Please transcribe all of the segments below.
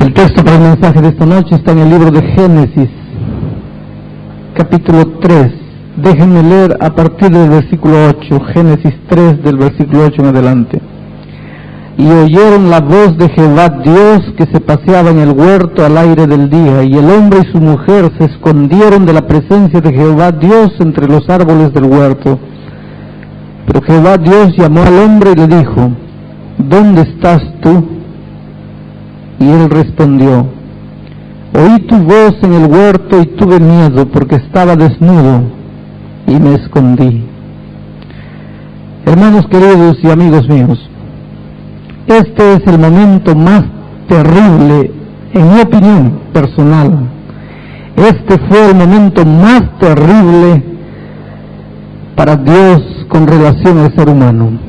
El texto para el mensaje de esta noche está en el libro de Génesis, capítulo 3. Déjenme leer a partir del versículo 8, Génesis 3, del versículo 8 en adelante. Y oyeron la voz de Jehová Dios que se paseaba en el huerto al aire del día, y el hombre y su mujer se escondieron de la presencia de Jehová Dios entre los árboles del huerto. Pero Jehová Dios llamó al hombre y le dijo: ¿Dónde estás tú? Y él respondió: Oí tu voz en el huerto y tuve miedo porque estaba desnudo y me escondí. Hermanos queridos y amigos míos, este es el momento más terrible, en mi opinión personal. Este fue el momento más terrible para Dios con relación al ser humano.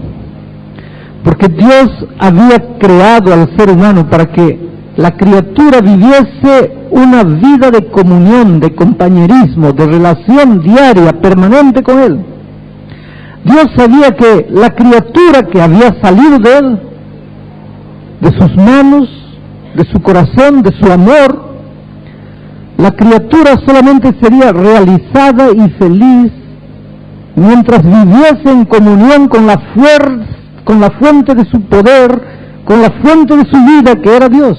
Porque Dios había creado al ser humano para que la criatura viviese una vida de comunión, de compañerismo, de relación diaria, permanente con Él. Dios sabía que la criatura que había salido de Él, de sus manos, de su corazón, de su amor, la criatura solamente sería realizada y feliz mientras viviese en comunión con la fuente de su poder, con la fuente de su vida, que era Dios.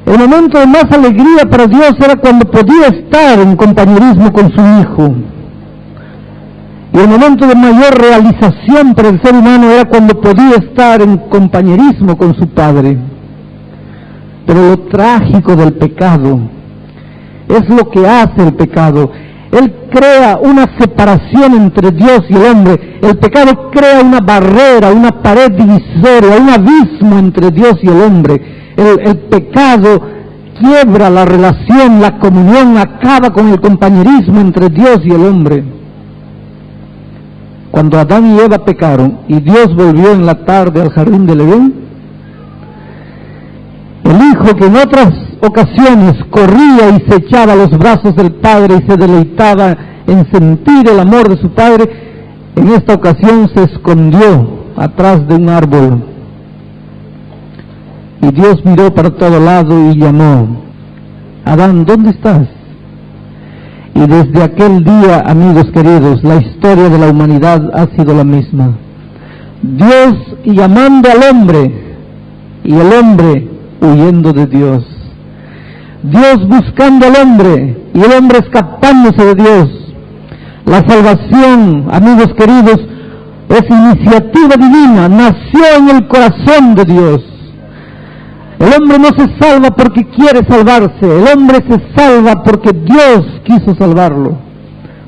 El momento de más alegría para Dios era cuando podía estar en compañerismo con su Hijo. Y el momento de mayor realización para el ser humano era cuando podía estar en compañerismo con su Padre. Pero lo trágico del pecado es lo que hace el pecado. Él crea una separación entre Dios y el hombre. El pecado crea una barrera, una pared divisoria, un abismo entre Dios y el hombre. El pecado quiebra la relación, la comunión, acaba con el compañerismo entre Dios y el hombre. Cuando Adán y Eva pecaron y Dios volvió en la tarde al jardín del Edén, el hijo que en otras ocasiones corría y se echaba a los brazos del padre y se deleitaba en sentir el amor de su padre, en esta ocasión se escondió atrás de un árbol. Y Dios miró para todo lado y llamó: Adán, ¿dónde estás? Y desde aquel día, amigos queridos, la historia de la humanidad ha sido la misma. Dios llamando al hombre y el hombre huyendo de Dios. Dios buscando al hombre y el hombre escapándose de Dios. La salvación, amigos queridos, es iniciativa divina, nació en el corazón de Dios. El hombre no se salva porque quiere salvarse, el hombre se salva porque Dios quiso salvarlo.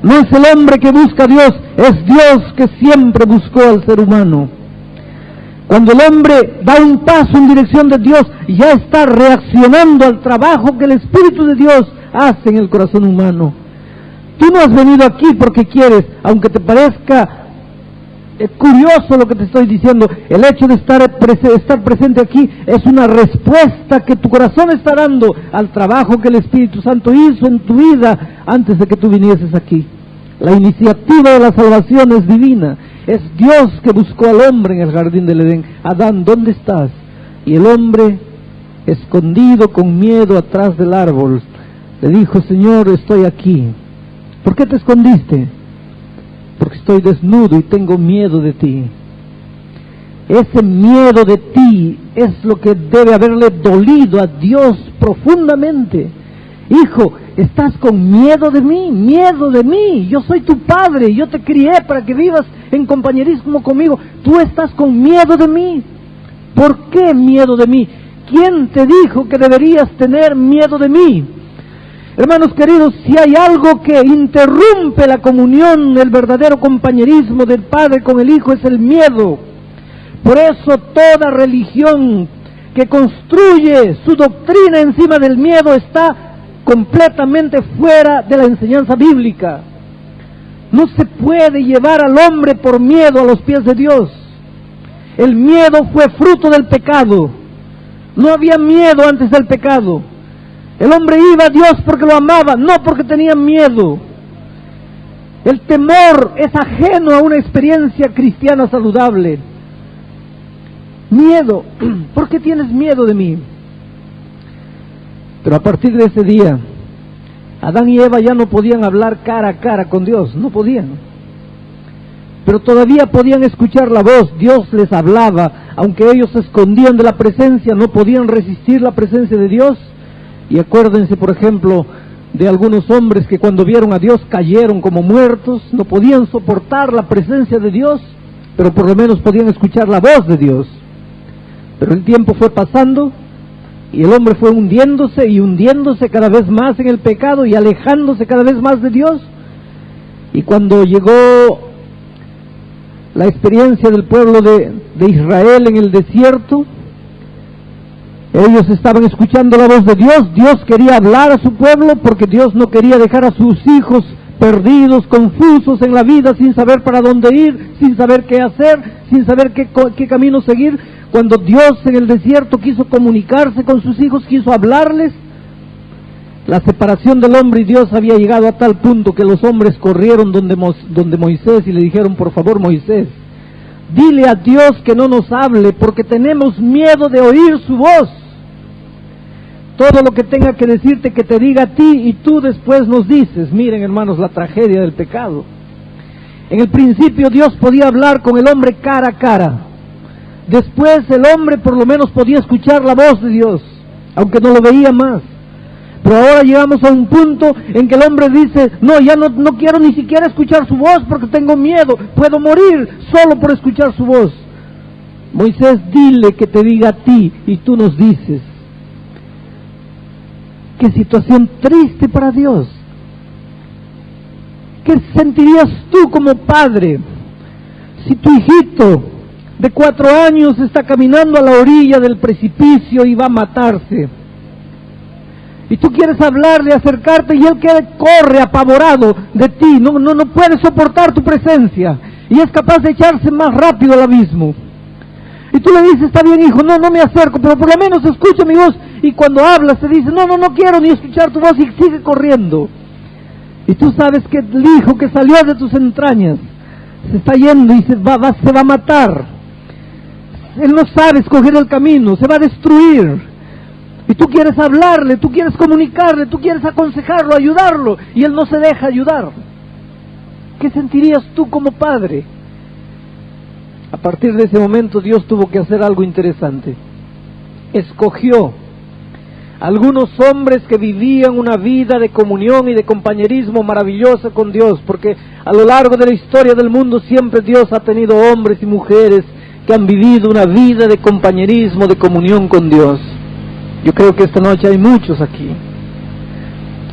No es el hombre que busca a Dios, es Dios que siempre buscó al ser humano. Cuando el hombre da un paso en dirección de Dios, ya está reaccionando al trabajo que el Espíritu de Dios hace en el corazón humano. Tú no has venido aquí porque quieres, aunque te parezca curioso lo que te estoy diciendo. El hecho de estar presente aquí es una respuesta que tu corazón está dando al trabajo que el Espíritu Santo hizo en tu vida antes de que tú vinieses aquí. La iniciativa de la salvación es divina. Es Dios que buscó al hombre en el jardín del Edén. Adán, ¿dónde estás? Y el hombre, escondido con miedo atrás del árbol, le dijo: Señor, estoy aquí. ¿Por qué te escondiste? Porque estoy desnudo y tengo miedo de ti. Ese miedo de ti es lo que debe haberle dolido a Dios profundamente. Hijo, estás con miedo de mí, yo soy tu padre, yo te crié para que vivas en compañerismo conmigo, tú estás con miedo de mí. ¿Por qué miedo de mí? ¿Quién te dijo que deberías tener miedo de mí? Hermanos queridos, si hay algo que interrumpe la comunión, el verdadero compañerismo del Padre con el Hijo, es el miedo. Por eso toda religión que construye su doctrina encima del miedo está completamente fuera de la enseñanza bíblica. No se puede llevar al hombre por miedo a los pies de Dios. El miedo fue fruto del pecado. No había miedo antes del pecado. El hombre iba a Dios porque lo amaba, no porque tenía miedo. El temor es ajeno a una experiencia cristiana saludable. miedo. ¿Por qué tienes miedo de mí? Pero a partir de ese día, Adán y Eva ya no podían hablar cara a cara con Dios, no podían. Pero todavía podían escuchar la voz, Dios les hablaba, aunque ellos se escondían de la presencia, no podían resistir la presencia de Dios. Y acuérdense, por ejemplo, de algunos hombres que cuando vieron a Dios cayeron como muertos, no podían soportar la presencia de Dios, pero por lo menos podían escuchar la voz de Dios. Pero el tiempo fue pasando, y el hombre fue hundiéndose y hundiéndose cada vez más en el pecado y alejándose cada vez más de Dios. Y cuando llegó la experiencia del pueblo de Israel en el desierto, ellos estaban escuchando la voz de Dios. Dios quería hablar a su pueblo porque Dios no quería dejar a sus hijos perdidos, confusos en la vida, sin saber para dónde ir, sin saber qué hacer, sin saber qué camino seguir. Cuando Dios en el desierto quiso comunicarse con sus hijos, quiso hablarles, la separación del hombre y Dios había llegado a tal punto que los hombres corrieron donde Moisés y le dijeron: por favor, Moisés, dile a Dios que no nos hable porque tenemos miedo de oír su voz. Todo lo que tenga que decirte, que te diga a ti y tú después nos dices. Miren, hermanos, la tragedia del pecado. En el principio Dios podía hablar con el hombre cara a cara. Después el hombre por lo menos podía escuchar la voz de Dios, aunque no lo veía más. Pero ahora llegamos a un punto en que el hombre dice: no, ya no quiero ni siquiera escuchar su voz porque tengo miedo, puedo morir solo por escuchar su voz. Moisés, dile que te diga a ti y tú nos dices. Qué situación triste para Dios. ¿Qué sentirías tú como padre si tu hijito de 4 años está caminando a la orilla del precipicio y va a matarse? Y tú quieres hablarle, acercarte, y él corre apavorado de ti, no puede soportar tu presencia, y es capaz de echarse más rápido al abismo. Y tú le dices: está bien, hijo, no me acerco, pero por lo menos escucha mi voz. Y cuando hablas te dice: no quiero ni escuchar tu voz, y sigue corriendo. Y tú sabes que el hijo que salió de tus entrañas se está yendo y se va a matar. Él no sabe escoger el camino, se va a destruir. Y tú quieres hablarle, tú quieres comunicarle, tú quieres aconsejarlo, ayudarlo, y él no se deja ayudar. ¿Qué sentirías tú como padre? A partir de ese momento Dios tuvo que hacer algo interesante. Escogió algunos hombres que vivían una vida de comunión y de compañerismo maravillosa con Dios, porque a lo largo de la historia del mundo siempre Dios ha tenido hombres y mujeres que han vivido una vida de compañerismo, de comunión con Dios. Yo creo que esta noche hay muchos aquí.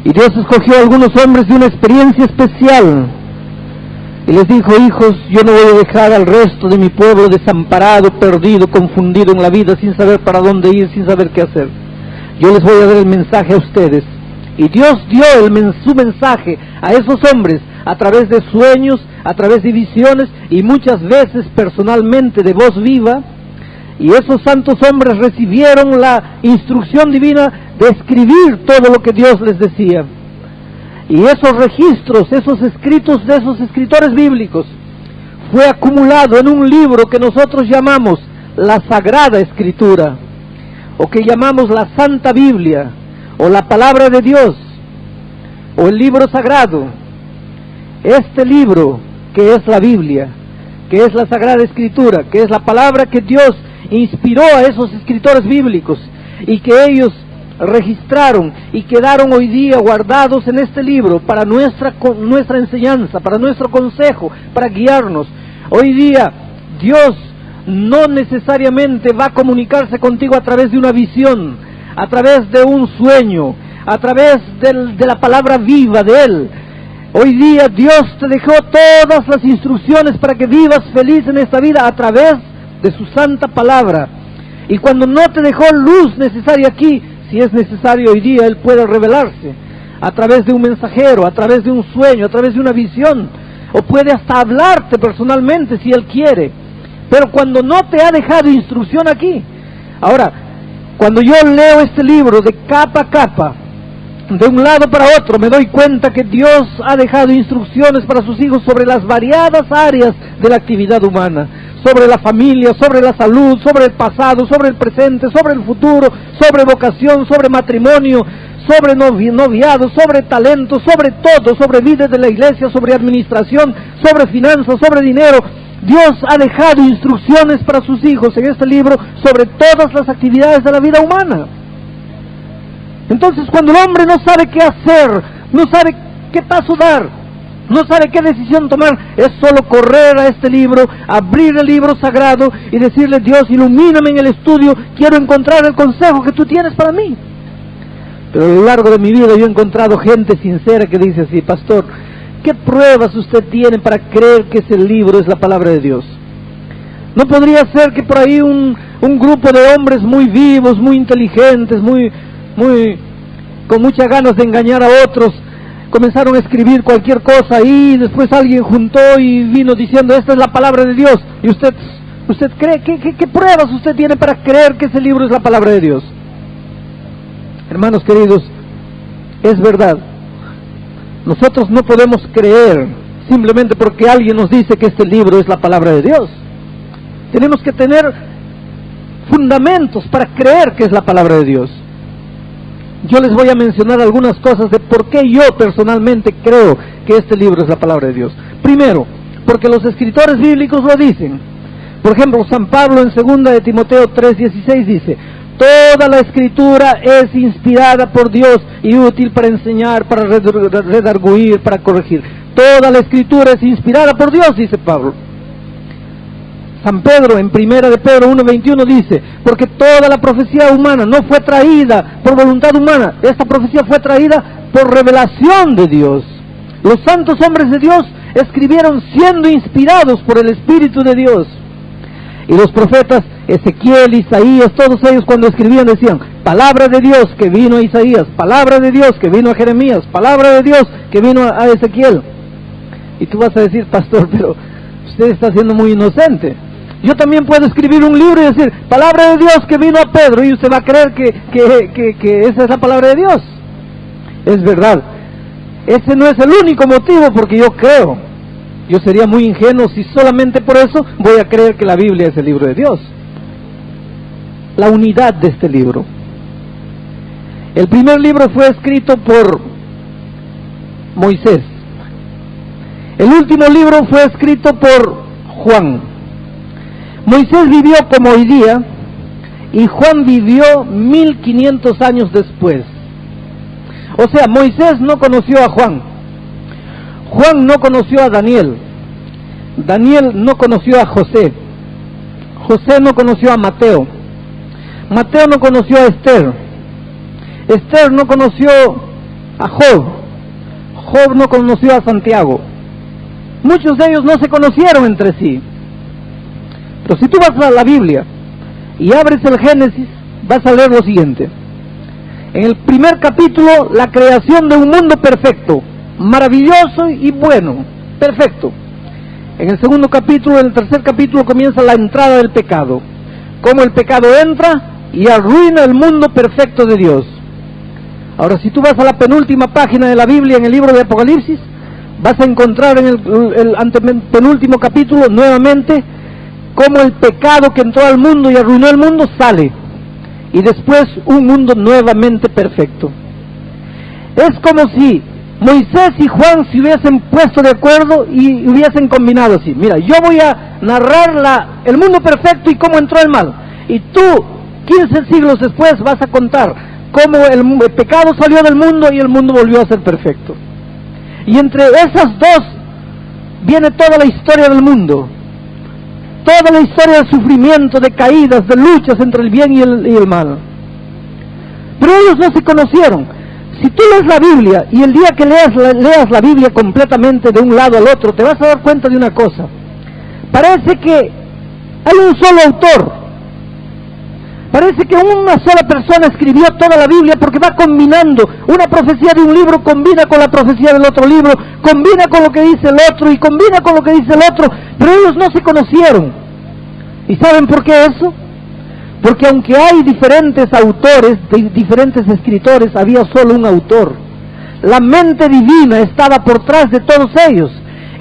Y Dios escogió a algunos hombres de una experiencia especial. Y les dijo: hijos, yo no voy a dejar al resto de mi pueblo desamparado, perdido, confundido en la vida, sin saber para dónde ir, sin saber qué hacer. Yo les voy a dar el mensaje a ustedes. Y Dios dio su mensaje a esos hombres a través de sueños, a través de visiones y muchas veces personalmente de voz viva. Y esos santos hombres recibieron la instrucción divina de escribir todo lo que Dios les decía. Y esos registros, esos escritos de esos escritores bíblicos, fue acumulado en un libro que nosotros llamamos la Sagrada Escritura, o que llamamos la Santa Biblia, o la Palabra de Dios, o el libro sagrado. Este libro, que es la Biblia, que es la Sagrada Escritura, que es la palabra que Dios inspiró a esos escritores bíblicos, y que ellos registraron y quedaron hoy día guardados en este libro para nuestra enseñanza, para nuestro consejo, para guiarnos. Hoy día Dios no necesariamente va a comunicarse contigo a través de una visión, a través de un sueño, a través de la palabra viva de Él. Hoy día Dios te dejó todas las instrucciones para que vivas feliz en esta vida a través de su santa palabra. Y cuando no te dejó luz necesaria aquí, si es necesario hoy día, Él puede revelarse a través de un mensajero, a través de un sueño, a través de una visión, o puede hasta hablarte personalmente si Él quiere. Pero cuando no te ha dejado instrucción aquí. Ahora, cuando yo leo este libro de capa a capa, de un lado para otro, me doy cuenta que Dios ha dejado instrucciones para sus hijos sobre las variadas áreas de la actividad humana, sobre la familia, sobre la salud, sobre el pasado, sobre el presente, sobre el futuro, sobre vocación, sobre matrimonio, sobre noviado, sobre talento, sobre todo, sobre vida de la iglesia, sobre administración, sobre finanzas, sobre dinero. Dios ha dejado instrucciones para sus hijos en este libro sobre todas las actividades de la vida humana. Entonces, cuando el hombre no sabe qué hacer, no sabe qué paso dar, no sabe qué decisión tomar, es solo correr a este libro, abrir el libro sagrado y decirle: Dios, ilumíname en el estudio, quiero encontrar el consejo que tú tienes para mí. Pero a lo largo de mi vida yo he encontrado gente sincera que dice así: pastor, ¿qué pruebas usted tiene para creer que ese libro es la palabra de Dios? ¿No podría ser que por ahí un grupo de hombres muy vivos, muy inteligentes, con muchas ganas de engañar a otros, comenzaron a escribir cualquier cosa ahí, y después alguien juntó y vino diciendo: esta es la palabra de Dios? ¿Y usted cree? ¿Qué pruebas usted tiene para creer que ese libro es la palabra de Dios? Hermanos queridos, es verdad. Nosotros no podemos creer simplemente porque alguien nos dice que este libro es la palabra de Dios. Tenemos que tener fundamentos para creer que es la palabra de Dios. Yo les voy a mencionar algunas cosas de por qué yo personalmente creo que este libro es la palabra de Dios. Primero, porque los escritores bíblicos lo dicen. Por ejemplo, San Pablo en 2 de Timoteo 3:16 dice: toda la escritura es inspirada por Dios y útil para enseñar, para redarguir, para corregir. Toda la escritura es inspirada por Dios, dice Pablo. San Pedro en 1 de Pedro 1:21 dice: porque toda la profecía humana no fue traída por voluntad humana, esta profecía fue traída por revelación de Dios. Los santos hombres de Dios escribieron siendo inspirados por el Espíritu de Dios. Y los profetas Ezequiel, Isaías, todos ellos cuando escribían decían: palabra de Dios que vino a Isaías, palabra de Dios que vino a Jeremías, palabra de Dios que vino a Ezequiel. Y tú vas a decir: pastor, pero usted está siendo muy inocente. Yo también puedo escribir un libro y decir: palabra de Dios que vino a Pedro, y usted va a creer que esa es la palabra de Dios. Es verdad. Ese no es el único motivo porque yo creo. Yo sería muy ingenuo si solamente por eso voy a creer que la Biblia es el libro de Dios. La unidad de este libro. El primer libro fue escrito por Moisés. El último libro fue escrito por Juan. Moisés vivió como hoy día y Juan vivió 1500 años después. O sea, Moisés no conoció a Juan. Juan no conoció a Daniel. Daniel no conoció a José. José no conoció a Mateo. Mateo no conoció a Esther. Esther no conoció a Job. Job no conoció a Santiago. Muchos de ellos no se conocieron entre sí. Pero si tú vas a la Biblia y abres el Génesis, vas a leer lo siguiente. En el primer capítulo, la creación de un mundo perfecto, maravilloso y bueno, perfecto. En el segundo capítulo, en el tercer capítulo, comienza la entrada del pecado. Cómo el pecado entra y arruina el mundo perfecto de Dios. Ahora, si tú vas a la penúltima página de la Biblia, en el libro de Apocalipsis, vas a encontrar en el antepenúltimo capítulo, nuevamente, cómo el pecado que entró al mundo y arruinó el mundo sale. Y después, un mundo nuevamente perfecto. Es como si Moisés y Juan se hubiesen puesto de acuerdo y hubiesen combinado así: mira, yo voy a narrar el mundo perfecto y cómo entró el mal, y tú 15 siglos después vas a contar cómo el pecado salió del mundo y el mundo volvió a ser perfecto. Y entre esas dos viene toda la historia del mundo, toda la historia de sufrimiento, de caídas, de luchas entre el bien y el mal. Pero ellos no se conocieron. Si tú lees la Biblia, y el día que leas la Biblia completamente de un lado al otro, te vas a dar cuenta de una cosa. Parece que hay un solo autor. Parece que una sola persona escribió toda la Biblia, porque va combinando. Una profecía de un libro combina con la profecía del otro libro, combina con lo que dice el otro, y combina con lo que dice el otro. Pero ellos no se conocieron. ¿Y saben por qué eso? Porque aunque hay diferentes autores, diferentes escritores, había solo un autor. La mente divina estaba por detrás de todos ellos.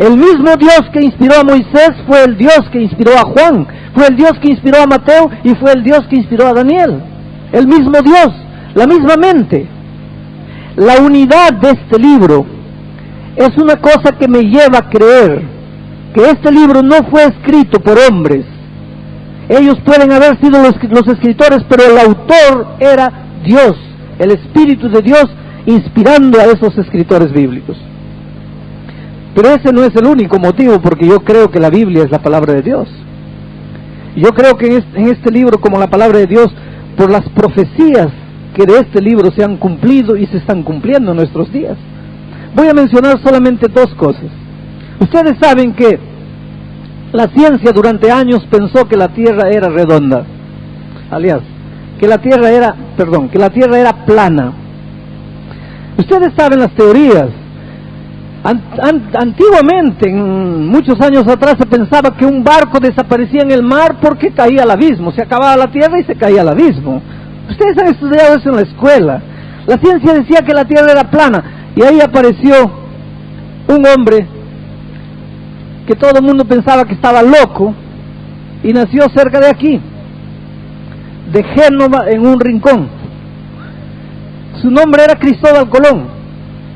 El mismo Dios que inspiró a Moisés fue el Dios que inspiró a Juan, fue el Dios que inspiró a Mateo y fue el Dios que inspiró a Daniel. El mismo Dios, la misma mente. La unidad de este libro es una cosa que me lleva a creer que este libro no fue escrito por hombres. Ellos pueden haber sido los escritores, pero el autor era Dios, el Espíritu de Dios inspirando a esos escritores bíblicos. Pero ese no es el único motivo, porque yo creo que la Biblia es la palabra de Dios. Yo creo que en este libro, como la palabra de Dios, por las profecías que de este libro se han cumplido y se están cumpliendo en nuestros días. Voy a mencionar solamente dos cosas. Ustedes saben que la ciencia durante años pensó que la Tierra era redonda, alias, que la Tierra era plana. Ustedes saben las teorías. Antiguamente, muchos años atrás, se pensaba que un barco desaparecía en el mar porque caía al abismo, se acababa la tierra y se caía al abismo. Ustedes han estudiado eso en la escuela. La ciencia decía que la tierra era plana, y ahí apareció un hombre que todo el mundo pensaba que estaba loco, y nació cerca de aquí, de Génova, en un rincón. Su nombre era Cristóbal Colón.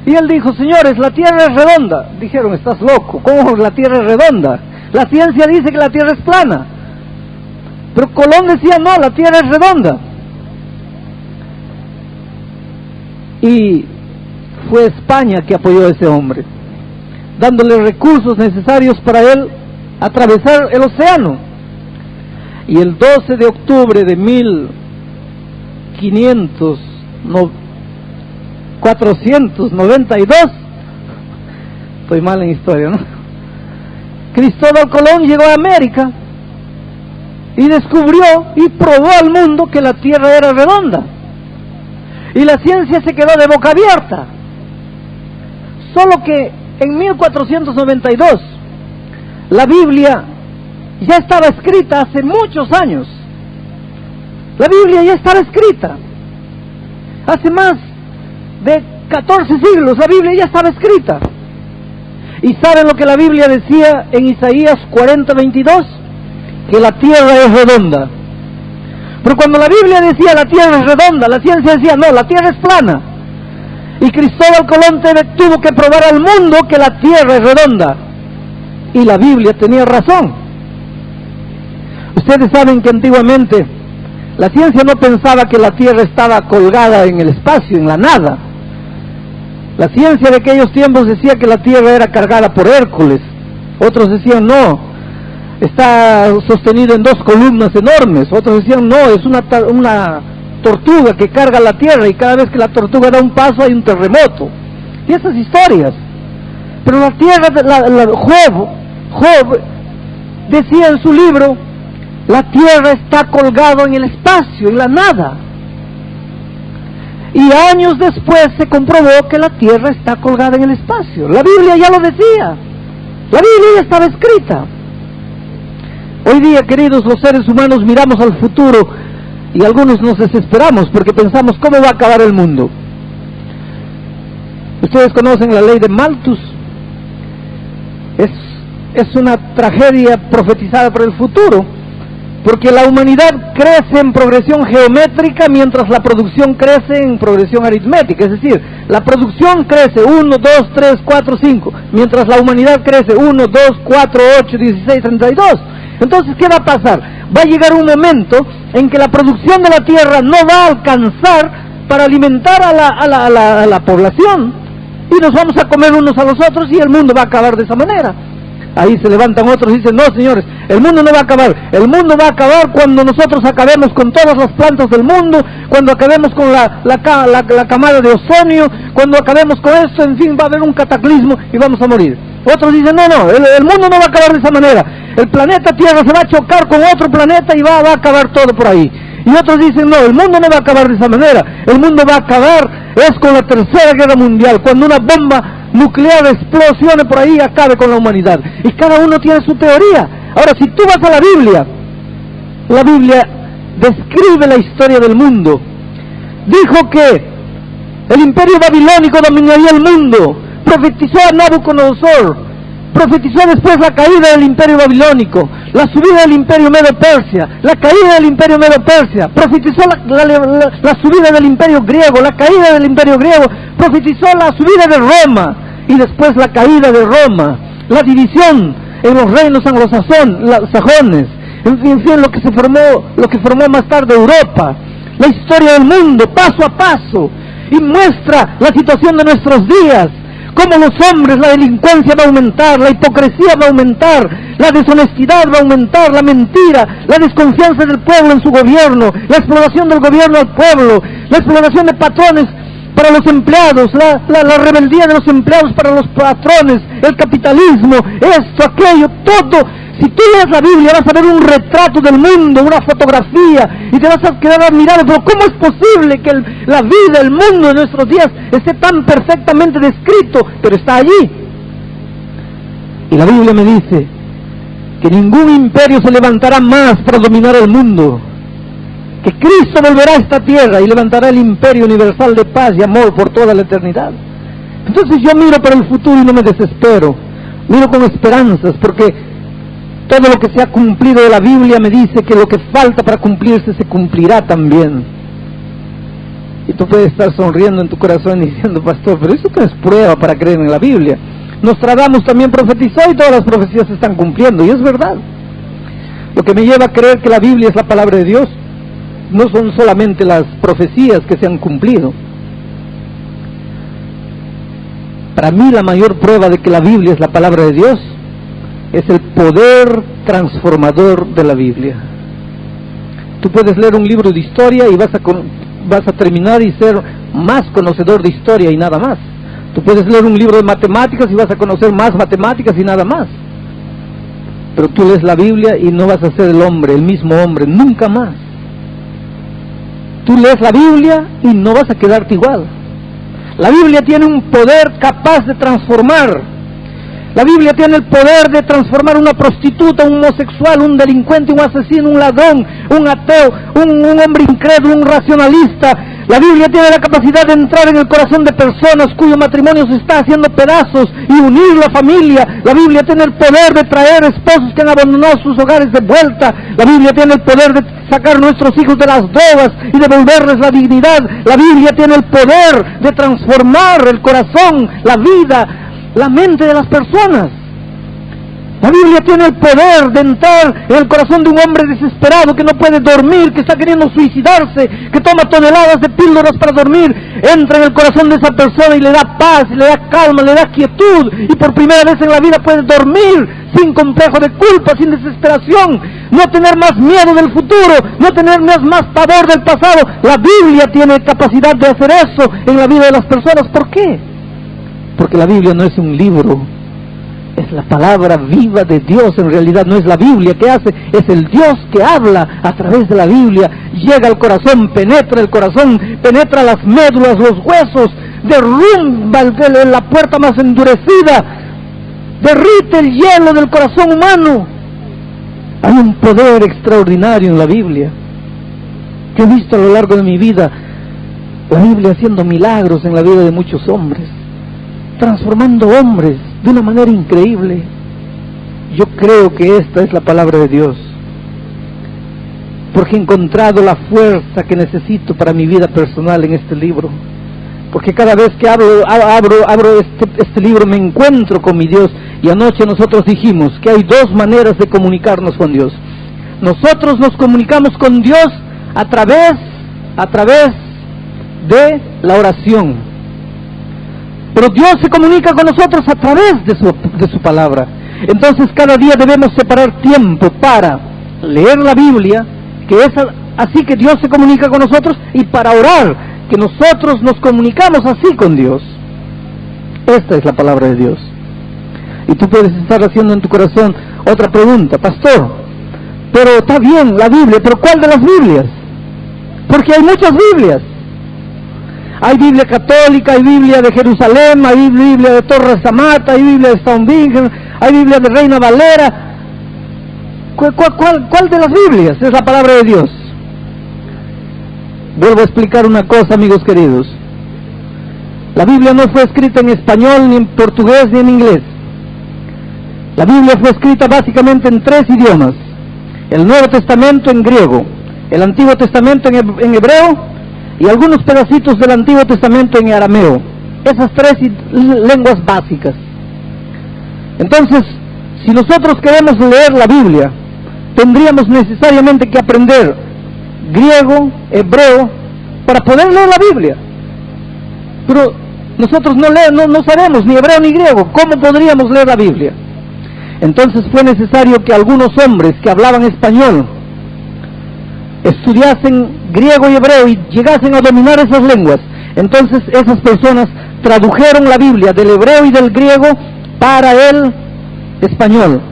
Y él dijo: señores, la tierra es redonda. Dijeron: estás loco, ¿cómo la tierra es redonda? La ciencia dice que la tierra es plana. Pero Colón decía: no, la tierra es redonda. Y fue España que apoyó a ese hombre, dándole recursos necesarios para él atravesar el océano. Y el 12 de octubre de 1492, estoy mal en historia, ¿no? Cristóbal Colón llegó a América y descubrió y probó al mundo que la tierra era redonda. Y la ciencia se quedó de boca abierta. Solo que en 1492, la Biblia ya estaba escrita hace muchos años. La Biblia ya estaba escrita. Hace más de 14 siglos la Biblia ya estaba escrita. ¿Y saben lo que la Biblia decía en Isaías 40:22? Que la tierra es redonda. Pero cuando la Biblia decía la tierra es redonda, la ciencia decía no, la tierra es plana. Y Cristóbal Colón tuvo que probar al mundo que la tierra es redonda. Y la Biblia tenía razón. Ustedes saben que antiguamente la ciencia no pensaba que la tierra estaba colgada en el espacio, en la nada. La ciencia de aquellos tiempos decía que la tierra era cargada por Hércules. Otros decían no, está sostenido en dos columnas enormes. Otros decían no, es una tortuga que carga la tierra y cada vez que la tortuga da un paso hay un terremoto. Y esas historias. Pero la tierra, Job decía en su libro: la tierra está colgada en el espacio, en la nada. Y años después se comprobó que la tierra está colgada en el espacio. La Biblia ya lo decía. La Biblia ya estaba escrita. Hoy día, queridos, los seres humanos miramos al futuro y algunos nos desesperamos porque pensamos: ¿cómo va a acabar el mundo? Ustedes conocen la ley de Malthus. Es una tragedia profetizada por el futuro, porque la humanidad crece en progresión geométrica mientras la producción crece en progresión aritmética. Es decir, la producción crece 1, 2, 3, 4, 5, mientras la humanidad crece 1, 2, 4, 8, 16, 32. Entonces, ¿qué va a pasar? Va a llegar un momento en que la producción de la tierra no va a alcanzar para alimentar a la población, y nos vamos a comer unos a los otros y el mundo va a acabar de esa manera. Ahí se levantan otros y dicen: no, señores, el mundo no va a acabar. El mundo va a acabar cuando nosotros acabemos con todas las plantas del mundo, cuando acabemos con la camada de ozono, cuando acabemos con esto, en fin, va a haber un cataclismo y vamos a morir. Otros dicen: no, el mundo no va a acabar de esa manera. El planeta Tierra se va a chocar con otro planeta y va a acabar todo por ahí. Y otros dicen: no, el mundo no va a acabar de esa manera. El mundo va a acabar es con la Tercera Guerra Mundial, cuando una bomba nuclear explosione por ahí y acabe con la humanidad. Y cada uno tiene su teoría. Ahora, si tú vas a la Biblia describe la historia del mundo. Dijo que el imperio babilónico dominaría el mundo. Profetizó a Nabucodonosor profetizó después la caída del imperio babilónico, la subida del imperio Medo-Persia, la caída del imperio Medo-Persia, profetizó la subida del imperio griego, la caída del imperio griego, profetizó la subida de Roma, y después la caída de Roma, la división en los reinos anglosajones, en fin, lo que formó más tarde Europa, la historia del mundo, paso a paso, y muestra la situación de nuestros días, cómo los hombres, la delincuencia va a aumentar, la hipocresía va a aumentar, la deshonestidad va a aumentar, la mentira, la desconfianza del pueblo en su gobierno, la explotación del gobierno al pueblo, la explotación de patrones para los empleados, la rebeldía de los empleados para los patrones, el capitalismo, esto, aquello, todo. Si tú lees la Biblia vas a ver un retrato del mundo, una fotografía, y te vas a quedar admirado, pero ¿cómo es posible que la vida, el mundo de nuestros días esté tan perfectamente descrito? Pero está allí. Y la Biblia me dice que ningún imperio se levantará más para dominar el mundo, que Cristo volverá a esta tierra y levantará el imperio universal de paz y amor por toda la eternidad. Entonces yo miro para el futuro y no me desespero, miro con esperanzas, porque todo lo que se ha cumplido de la Biblia me dice que lo que falta para cumplirse se cumplirá también. Y tú puedes estar sonriendo en tu corazón y diciendo, pastor, pero eso no es prueba para creer en la Biblia. Nostradamus también profetizó y todas las profecías se están cumpliendo, y es verdad. Lo que me lleva a creer que la Biblia es la palabra de Dios no son solamente las profecías que se han cumplido. Para mí la mayor prueba de que la Biblia es la palabra de Dios es el poder transformador de la Biblia. Tú puedes leer un libro de historia y vas a terminar y ser más conocedor de historia y nada más. Tú puedes leer un libro de matemáticas y vas a conocer más matemáticas y nada más. Pero tú lees la Biblia y no vas a ser el mismo hombre, nunca más. Tú lees la Biblia y no vas a quedarte igual. La Biblia tiene un poder capaz de transformar. La Biblia tiene el poder de transformar una prostituta, un homosexual, un delincuente, un asesino, un ladrón, un ateo, un hombre incrédulo, un racionalista. La Biblia tiene la capacidad de entrar en el corazón de personas cuyo matrimonio se está haciendo pedazos y unir la familia. La Biblia tiene el poder de traer esposos que han abandonado sus hogares de vuelta. La Biblia tiene el poder de sacar a nuestros hijos de las drogas y devolverles la dignidad. La Biblia tiene el poder de transformar el corazón, la vida, la mente de las personas. La Biblia tiene el poder de entrar en el corazón de un hombre desesperado que no puede dormir, que está queriendo suicidarse, que toma toneladas de píldoras para dormir. Entra en el corazón de esa persona y le da paz, le da calma, le da quietud, y por primera vez en la vida puede dormir sin complejo de culpa, sin desesperación, no tener más miedo del futuro, no tener más pavor del pasado. La Biblia tiene capacidad de hacer eso en la vida de las personas. ¿Por qué? Porque la Biblia no es un libro, es la palabra viva de Dios. En realidad no es la Biblia que hace, es el Dios que habla a través de la Biblia. Llega al corazón, penetra el corazón, penetra las médulas, los huesos, derrumba la puerta más endurecida, derrite el hielo del corazón humano. Hay un poder extraordinario en la Biblia. Yo he visto a lo largo de mi vida la Biblia haciendo milagros en la vida de muchos hombres, transformando hombres de una manera increíble. Yo creo que esta es la palabra de Dios, porque he encontrado la fuerza que necesito para mi vida personal en este libro, porque cada vez que abro este libro me encuentro con mi Dios. Y anoche nosotros dijimos que hay dos maneras de comunicarnos con Dios. Nosotros nos comunicamos con Dios a través de la oración, pero Dios se comunica con nosotros a través de su palabra. Entonces cada día debemos separar tiempo para leer la Biblia, que es así que Dios se comunica con nosotros, y para orar, que nosotros nos comunicamos así con Dios. Esta es la palabra de Dios. Y tú puedes estar haciendo en tu corazón otra pregunta: pastor, pero está bien la Biblia, pero ¿cuál de las Biblias? Porque hay muchas Biblias. Hay Biblia católica, hay Biblia de Jerusalén, hay Biblia de Torres Samata, hay Biblia de Stonehaven, hay Biblia de Reina Valera. ¿Cuál de las Biblias es la palabra de Dios? Vuelvo a explicar una cosa, amigos queridos. La Biblia no fue escrita en español, ni en portugués, ni en inglés. La Biblia fue escrita básicamente en 3 idiomas. El Nuevo Testamento en griego, el Antiguo Testamento en hebreo y algunos pedacitos del Antiguo Testamento en arameo. Esas 3 lenguas básicas. Entonces, si nosotros queremos leer la Biblia, tendríamos necesariamente que aprender griego, hebreo, para poder leer la Biblia. Pero nosotros no sabemos ni hebreo ni griego. ¿Cómo podríamos leer la Biblia? Entonces fue necesario que algunos hombres que hablaban español estudiasen griego y hebreo y llegasen a dominar esas lenguas. Entonces esas personas tradujeron la Biblia del hebreo y del griego para el español.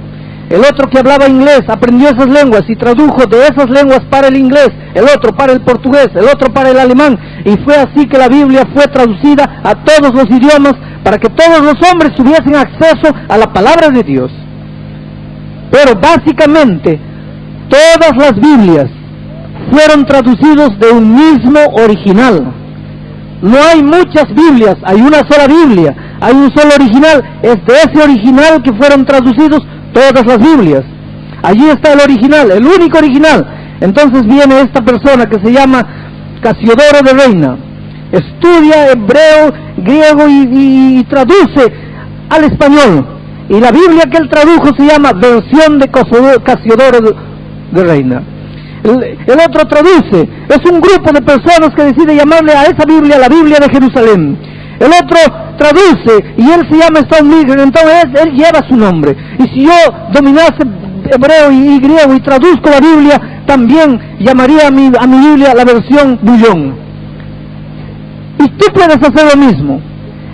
El otro que hablaba inglés aprendió esas lenguas y tradujo de esas lenguas para el inglés, el otro para el portugués, el otro para el alemán, y fue así que la Biblia fue traducida a todos los idiomas para que todos los hombres tuviesen acceso a la palabra de Dios. Pero básicamente todas las Biblias fueron traducidos de un mismo original. No hay muchas Biblias, hay una sola Biblia, hay un solo original. Es de ese original que fueron traducidos todas las Biblias. Allí está el original, el único original. Entonces viene esta persona que se llama Casiodoro de Reina, estudia hebreo, griego y traduce al español. Y la Biblia que él tradujo se llama versión de Casiodoro de Reina. El otro traduce, es un grupo de personas que decide llamarle a esa Biblia la Biblia de Jerusalén. El otro traduce y él se llama Stoneligger, entonces él lleva su nombre. Y si yo dominase hebreo y griego y traduzco la Biblia, también llamaría a mi Biblia la versión Bouillon. Y tú puedes hacer lo mismo.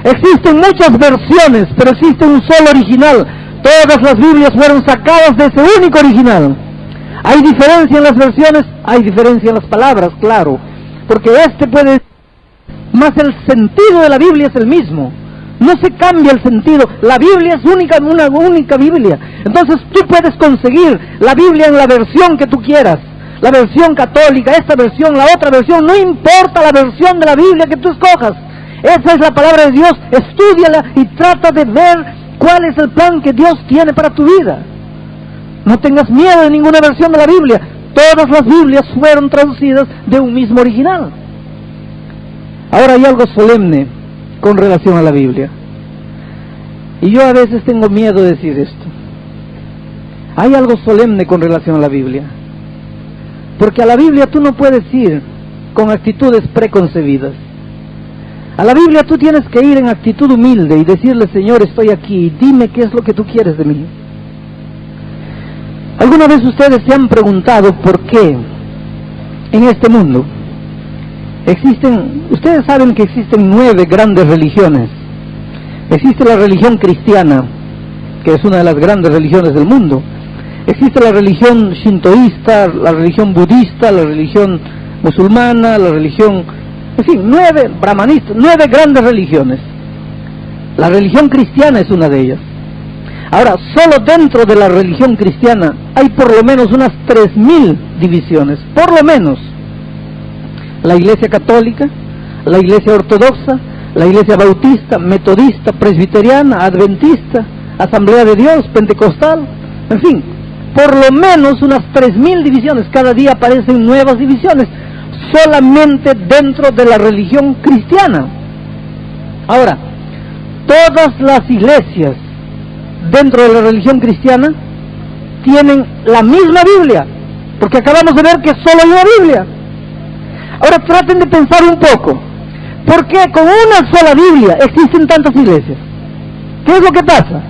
Existen muchas versiones, pero existe un solo original. Todas las Biblias fueron sacadas de ese único original. Hay diferencia en las versiones, hay diferencia en las palabras, claro, porque más el sentido de la Biblia es el mismo. No se cambia el sentido. La Biblia es una única Biblia. Entonces tú puedes conseguir la Biblia en la versión que tú quieras. La versión católica, esta versión, la otra versión. No importa la versión de la Biblia que tú escojas. Esa es la palabra de Dios. Estúdiala y trata de ver cuál es el plan que Dios tiene para tu vida. No tengas miedo de ninguna versión de la Biblia. Todas las Biblias fueron traducidas de un mismo original. Ahora hay algo solemne con relación a la Biblia. Y yo a veces tengo miedo de decir esto. Hay algo solemne con relación a la Biblia. Porque a la Biblia tú no puedes ir con actitudes preconcebidas. A la Biblia tú tienes que ir en actitud humilde y decirle: Señor, estoy aquí, dime qué es lo que tú quieres de mí. ¿Alguna vez ustedes se han preguntado por qué en este mundo ustedes saben que existen 9 grandes religiones? Existe la religión cristiana, que es una de las grandes religiones del mundo. Existe la religión shintoísta, la religión budista, la religión musulmana, la religión... En fin, 9 brahmanistas, 9 grandes religiones. La religión cristiana es una de ellas. Ahora, solo dentro de la religión cristiana hay por lo menos unas 3.000 divisiones, por lo menos. La Iglesia Católica, la Iglesia Ortodoxa, la Iglesia Bautista, Metodista, Presbiteriana, Adventista, Asamblea de Dios, Pentecostal, en fin, por lo menos unas 3.000 divisiones. Cada día aparecen nuevas divisiones, solamente dentro de la religión cristiana. Ahora, todas las iglesias dentro de la religión cristiana tienen la misma Biblia, porque acabamos de ver que solo hay una Biblia. Ahora traten de pensar un poco, ¿por qué con una sola Biblia existen tantas iglesias? ¿Qué es lo que pasa?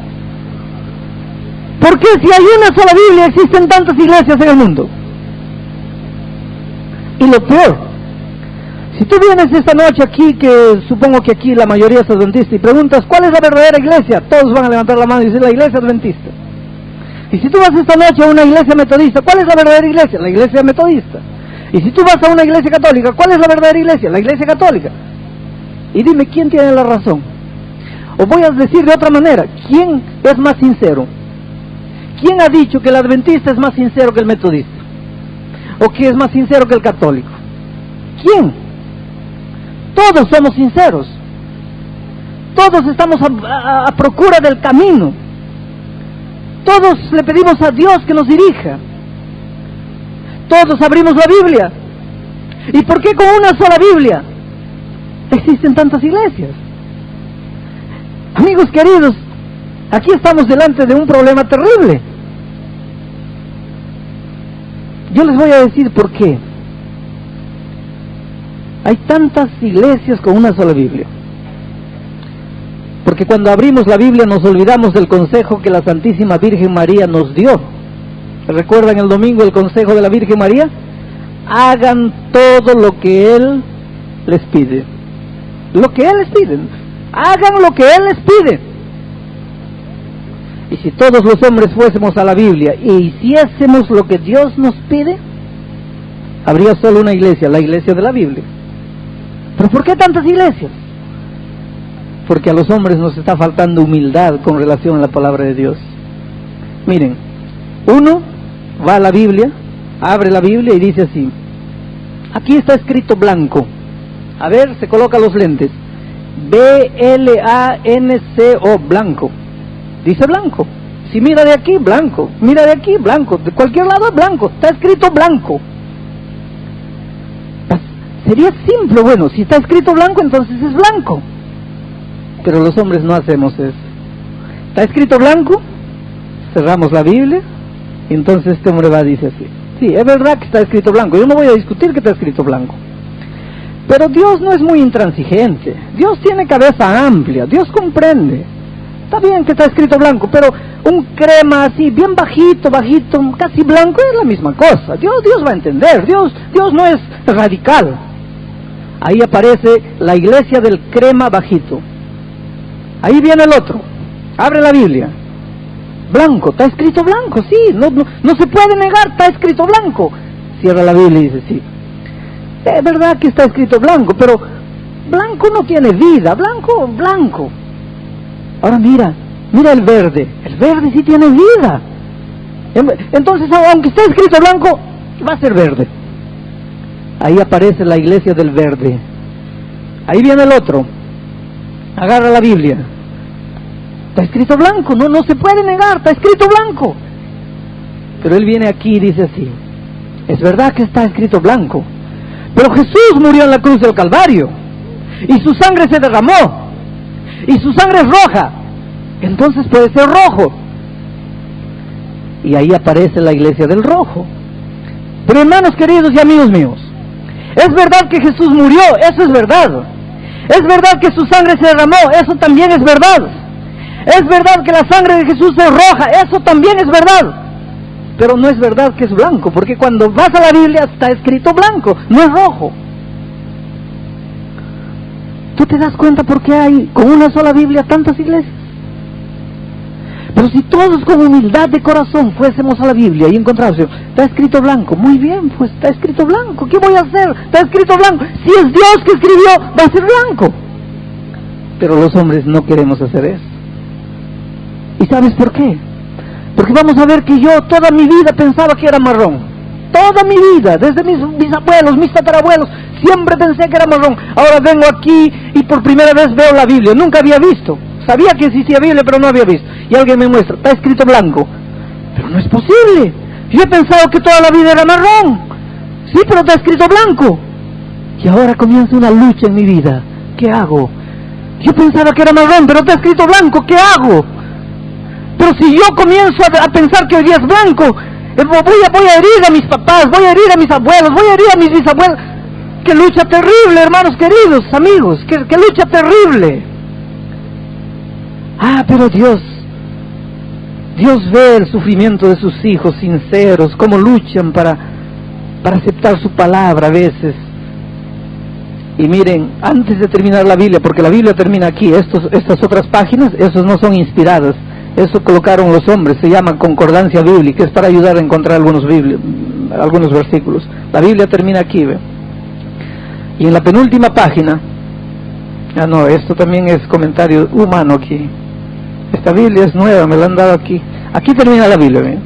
¿Por qué si hay una sola Biblia existen tantas iglesias en el mundo? Y lo peor, si tú vienes esta noche aquí, que supongo que aquí la mayoría es adventista, y preguntas ¿cuál es la verdadera iglesia?, todos van a levantar la mano y decir la iglesia adventista. Y si tú vas esta noche a una iglesia metodista, ¿cuál es la verdadera iglesia? La iglesia metodista. Y si tú vas a una iglesia católica, ¿cuál es la verdadera iglesia? La iglesia católica. Y dime, ¿quién tiene la razón? O voy a decir de otra manera, ¿quién es más sincero? ¿Quién ha dicho que el adventista es más sincero que el metodista? ¿O que es más sincero que el católico? ¿Quién? Todos somos sinceros. Todos estamos a procura del camino. todos le pedimos a Dios que nos dirija. Todos abrimos la Biblia. ¿Y por qué con una sola Biblia existen tantas iglesias? Amigos queridos, aquí estamos delante de un problema terrible. Yo les voy a decir por qué. Hay tantas iglesias con una sola Biblia. Porque cuando abrimos la Biblia nos olvidamos del consejo que la Santísima Virgen María nos dio. ¿Recuerdan el domingo el consejo de la Virgen María? Hagan todo lo que Él les pide. Lo que Él les pide. Hagan lo que Él les pide. Y si todos los hombres fuésemos a la Biblia e hiciésemos lo que Dios nos pide, habría solo una iglesia, la iglesia de la Biblia. ¿Pero por qué tantas iglesias? Porque a los hombres nos está faltando humildad con relación a la palabra de Dios. Miren, uno va a la Biblia, abre la Biblia y dice así: aquí está escrito blanco. A ver, se coloca los lentes. B-L-A-N-C-O, blanco. Dice blanco. Si mira de aquí, blanco. Mira de aquí, blanco. De cualquier lado, blanco. Está escrito blanco. Sería simple, bueno, si está escrito blanco, entonces es blanco. Pero los hombres no hacemos eso. Está escrito blanco, cerramos la Biblia, y entonces este hombre va y dice así: sí, es verdad que está escrito blanco, yo no voy a discutir que está escrito blanco. Pero Dios no es muy intransigente. Dios tiene cabeza amplia, Dios comprende. Está bien que está escrito blanco, pero un crema así, bien bajito, casi blanco, es la misma cosa. Dios va a entender, Dios no es radical. Ahí aparece la iglesia del crema bajito. Ahí viene el otro, abre la Biblia, blanco, está escrito blanco, sí, no se puede negar, está escrito blanco. Cierra la Biblia y dice: sí, es verdad que está escrito blanco, pero blanco no tiene vida, blanco. Ahora mira el verde sí tiene vida. Entonces, aunque esté escrito blanco, va a ser verde. Ahí aparece la iglesia del verde. Ahí viene el otro, agarra la Biblia, está escrito blanco, no se puede negar, está escrito blanco. Pero él viene aquí y dice así: es verdad que está escrito blanco, pero Jesús murió en la cruz del Calvario, y su sangre se derramó, y su sangre es roja, entonces puede ser rojo. Y ahí aparece la iglesia del rojo. Pero hermanos queridos y amigos míos, es verdad que Jesús murió, eso es verdad. Es verdad que su sangre se derramó, eso también es verdad. Es verdad que la sangre de Jesús es roja, eso también es verdad. Pero no es verdad que es blanco, porque cuando vas a la Biblia está escrito blanco, no es rojo. ¿Tú te das cuenta por qué hay con una sola Biblia tantas iglesias? Pero si todos con humildad de corazón fuésemos a la Biblia y encontrásemos, está escrito blanco, muy bien, pues está escrito blanco, ¿qué voy a hacer? Está escrito blanco, si es Dios que escribió, va a ser blanco. Pero los hombres no queremos hacer eso. ¿Y sabes por qué? Porque vamos a ver que yo toda mi vida pensaba que era marrón. Toda mi vida, desde mis abuelos, mis tatarabuelos, siempre pensé que era marrón. Ahora vengo aquí y por primera vez veo la Biblia, nunca había visto. Sabía que existía Biblia, pero no había visto. Y alguien me muestra, está escrito blanco. Pero no es posible. Yo he pensado que toda la vida era marrón. Sí, pero está escrito blanco. Y ahora comienza una lucha en mi vida. ¿Qué hago? Yo pensaba que era marrón, pero está escrito blanco. ¿Qué hago? Pero si yo comienzo a pensar que hoy día es blanco, voy a herir a mis papás, voy a herir a mis abuelos, voy a herir a mis bisabuelos. ¡Qué lucha terrible, hermanos queridos, amigos! ¡Qué lucha terrible! Ah, pero Dios ve el sufrimiento de sus hijos sinceros, cómo luchan para aceptar su palabra a veces. Y miren, antes de terminar la Biblia, porque la Biblia termina aquí, estas otras páginas, esos no son inspiradas, eso colocaron los hombres, se llama concordancia bíblica, es para ayudar a encontrar algunos versículos. La Biblia termina aquí, ¿ve? Y en la penúltima página, esto también es comentario humano aquí. Esta Biblia es nueva, me la han dado aquí. Aquí termina la Biblia, ¿ven?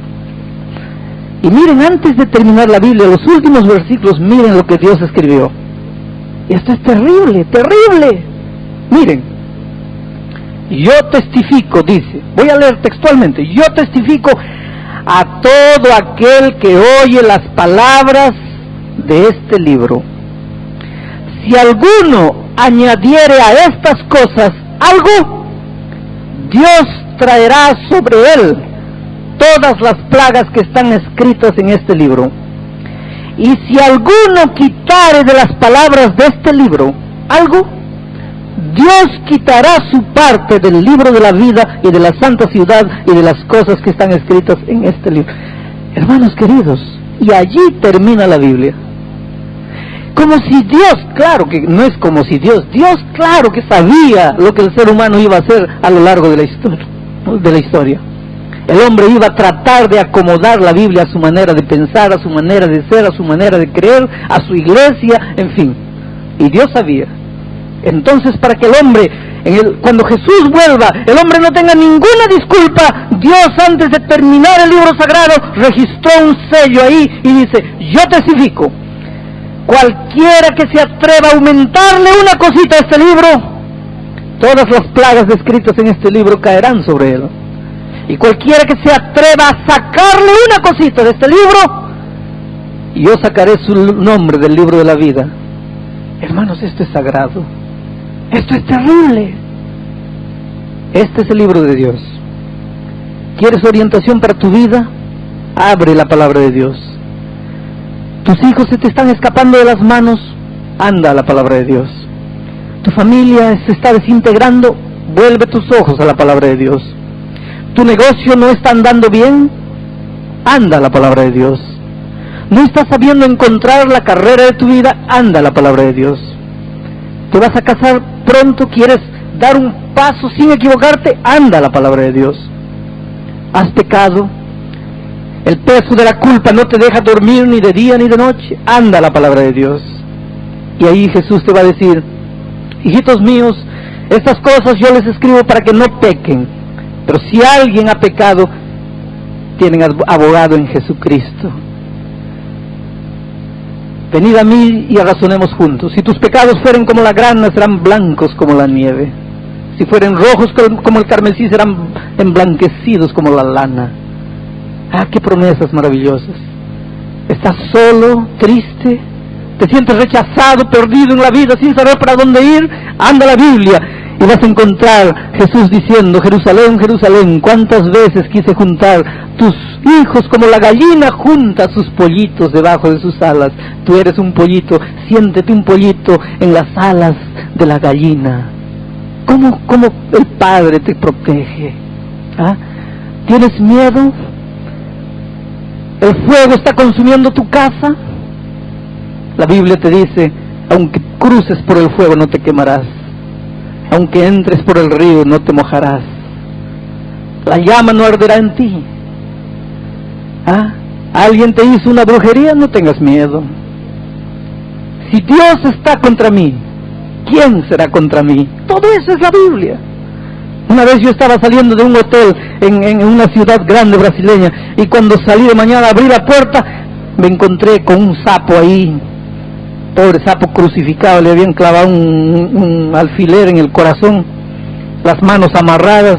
Y miren, antes de terminar la Biblia, los últimos versículos, miren lo que Dios escribió. Y esto es terrible, terrible. Miren, Yo testifico, dice, voy a leer textualmente, yo testifico a todo aquel que oye las palabras de este libro. Si alguno añadiere a estas cosas algo, Dios traerá sobre él todas las plagas que están escritas en este libro. Y si alguno quitare de las palabras de este libro algo, Dios quitará su parte del libro de la vida y de la santa ciudad y de las cosas que están escritas en este libro. Hermanos queridos, y allí termina la Biblia. Como si Dios, claro que no es como si Dios claro que sabía lo que el ser humano iba a hacer a lo largo de la historia. El hombre iba a tratar de acomodar la Biblia a su manera de pensar, a su manera de ser, a su manera de creer, a su iglesia, en fin. Y Dios sabía. Entonces, para que el hombre, cuando Jesús vuelva, el hombre no tenga ninguna disculpa, Dios, antes de terminar el libro sagrado, registró un sello ahí y dice: yo testifico, cualquiera que se atreva a aumentarle una cosita a este libro, todas las plagas descritas en este libro caerán sobre él. Y cualquiera que se atreva a sacarle una cosita de este libro, yo sacaré su nombre del libro de la vida. Hermanos, esto es sagrado. Esto es terrible. Este es el libro de Dios. ¿Quieres orientación para tu vida? Abre la palabra de Dios. Tus hijos se te están escapando de las manos, anda a la palabra de Dios. Tu familia se está desintegrando, vuelve tus ojos a la palabra de Dios. Tu negocio no está andando bien, anda a la palabra de Dios. No estás sabiendo encontrar la carrera de tu vida, anda a la palabra de Dios. Te vas a casar pronto, quieres dar un paso sin equivocarte, anda a la palabra de Dios. Has pecado, el peso de la culpa no te deja dormir ni de día ni de noche, anda a la palabra de Dios. Y ahí Jesús te va a decir: hijitos míos, estas cosas yo les escribo para que no pequen, pero si alguien ha pecado, tienen abogado en Jesucristo. Venid a mí y razonemos juntos. Si tus pecados fueren como la grana, serán blancos como la nieve. Si fueren rojos como el carmesí, serán emblanquecidos como la lana. Ah, qué promesas maravillosas. Estás solo, triste, te sientes rechazado, perdido en la vida, sin saber para dónde ir, anda a la Biblia y vas a encontrar Jesús diciendo: Jerusalén, Jerusalén, cuántas veces quise juntar tus hijos como la gallina junta sus pollitos debajo de sus alas. Tú eres un pollito, siéntete un pollito en las alas de la gallina. ¿Cómo el Padre te protege? ¿Ah? ¿Tienes miedo? ¿El fuego está consumiendo tu casa? La Biblia te dice: aunque cruces por el fuego no te quemarás, aunque entres por el río no te mojarás, la llama no arderá en ti. ¿Ah? ¿Alguien te hizo una brujería? No tengas miedo. Si Dios está contra mí, ¿quién será contra mí? Todo eso es la Biblia. Una vez yo estaba saliendo de un hotel en una ciudad grande brasileña, y cuando salí de mañana, abrí la puerta, me encontré con un sapo ahí, pobre sapo crucificado, le habían clavado un alfiler en el corazón, las manos amarradas,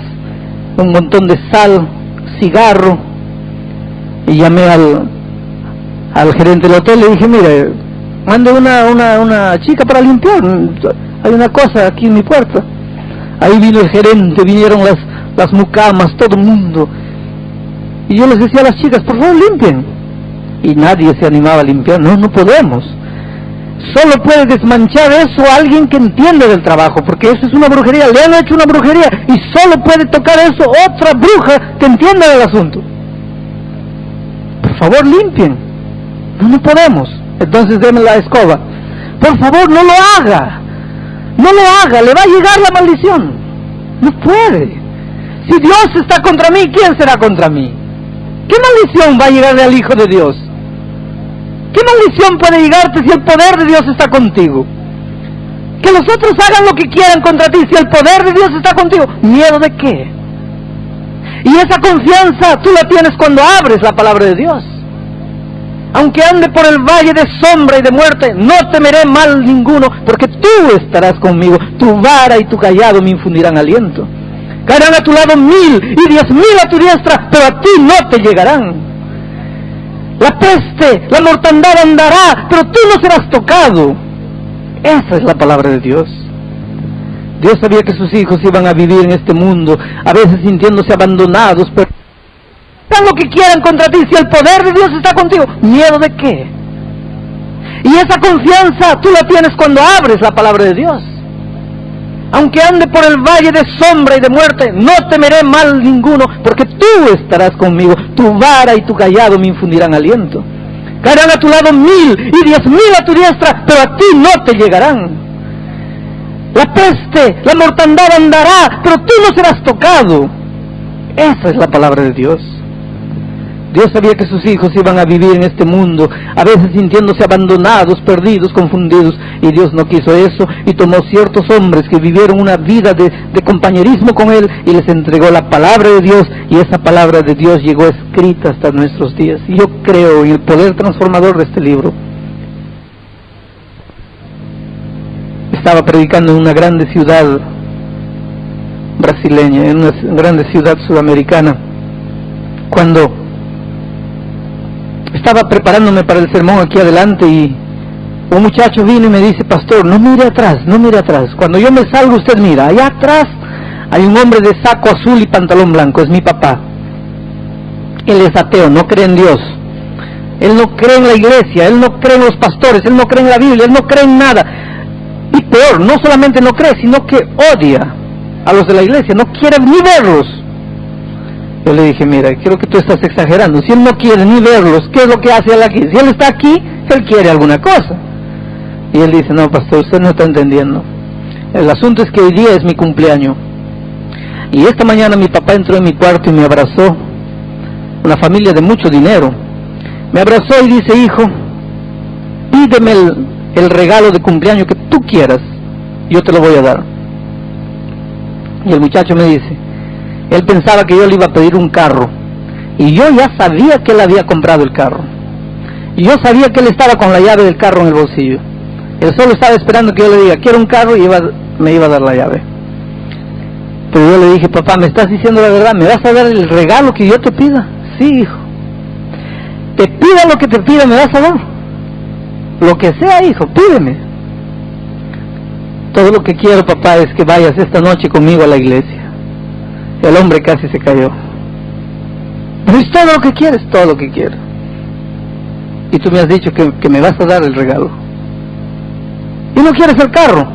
un montón de sal, cigarro, y llamé al gerente del hotel, le dije: mire, mande una chica para limpiar, hay una cosa aquí en mi puerta. Ahí vino el gerente, vinieron las mucamas, todo el mundo, y yo les decía a las chicas: por favor limpien, y nadie se animaba a limpiar. No podemos. Solo puede desmanchar eso alguien que entiende del trabajo, porque eso es una brujería, le han hecho una brujería, y solo puede tocar eso otra bruja que entienda del asunto. Por favor limpien. No podemos. Entonces denme la escoba. Por favor, no lo haga, le va a llegar la maldición. No puede. Si Dios está contra mí, ¿quién será contra mí? ¿Qué maldición va a llegarle al Hijo de Dios? ¿Qué maldición puede llegarte si el poder de Dios está contigo? Que los otros hagan lo que quieran contra ti, si el poder de Dios está contigo, ¿miedo de qué? Y esa confianza tú la tienes cuando abres la palabra de Dios. Aunque ande por el valle de sombra y de muerte, no temeré mal ninguno, porque tú estarás conmigo. Tu vara y tu cayado me infundirán aliento. Caerán a tu lado 1000 y 10.000 a tu diestra, pero a ti no te llegarán. La peste, la mortandad andará, pero tú no serás tocado. Esa es la palabra de Dios. Dios sabía que sus hijos iban a vivir en este mundo, a veces sintiéndose abandonados, pero hagan lo que quieran contra ti. Si el poder de Dios está contigo, ¿miedo de qué? Y esa confianza tú la tienes cuando abres la palabra de Dios. Aunque ande por el valle de sombra y de muerte, no temeré mal ninguno, porque tú estarás conmigo. Tu vara y tu cayado me infundirán aliento. Caerán a tu lado 1000 y 10.000 a tu diestra, pero a ti no te llegarán. La peste, la mortandad andará, pero tú no serás tocado. Esa es la palabra de Dios. Dios sabía que sus hijos iban a vivir en este mundo, a veces sintiéndose abandonados, perdidos, confundidos, y Dios no quiso eso, y tomó ciertos hombres que vivieron una vida de compañerismo con Él, y les entregó la palabra de Dios, y esa palabra de Dios llegó escrita hasta nuestros días. Y yo creo en el poder transformador de este libro. Estaba predicando en una grande ciudad brasileña, en una grande ciudad sudamericana, cuando estaba preparándome para el sermón aquí adelante, y un muchacho vino y me dice: pastor, no mire atrás, no mire atrás. Cuando yo me salgo, usted mira, allá atrás hay un hombre de saco azul y pantalón blanco, es mi papá. Él es ateo, no cree en Dios, él no cree en la iglesia, él no cree en los pastores, él no cree en la Biblia, él no cree en nada. Y peor, no solamente no cree, sino que odia a los de la iglesia, no quiere ni verlos. Yo le dije: mira, creo que tú estás exagerando. Si él no quiere ni verlos, ¿qué es lo que hace él aquí? Si él está aquí, él quiere alguna cosa. Y él dice: no, pastor, usted no está entendiendo. El asunto es que hoy día es mi cumpleaños. Y esta mañana mi papá entró en mi cuarto y me abrazó. Una familia de mucho dinero. Me abrazó y dice: hijo, pídeme el regalo de cumpleaños que tú quieras, yo te lo voy a dar. Y el muchacho me dice, él pensaba que yo le iba a pedir un carro, y yo ya sabía que él había comprado el carro, y yo sabía que él estaba con la llave del carro en el bolsillo. Él solo estaba esperando que yo le diga: quiero un carro, y me iba a dar la llave. Pero yo le dije: papá, ¿me estás diciendo la verdad? ¿Me vas a dar el regalo que yo te pida? Sí, hijo. Te pida lo que te pida, me vas a dar. Lo que sea, hijo, pídeme. Todo lo que quiero, papá, es que vayas esta noche conmigo a la iglesia. El hombre casi se cayó. Pero es todo lo que quieres, todo lo que quiero. Y tú me has dicho que me vas a dar el regalo. ¿Y no quieres el carro?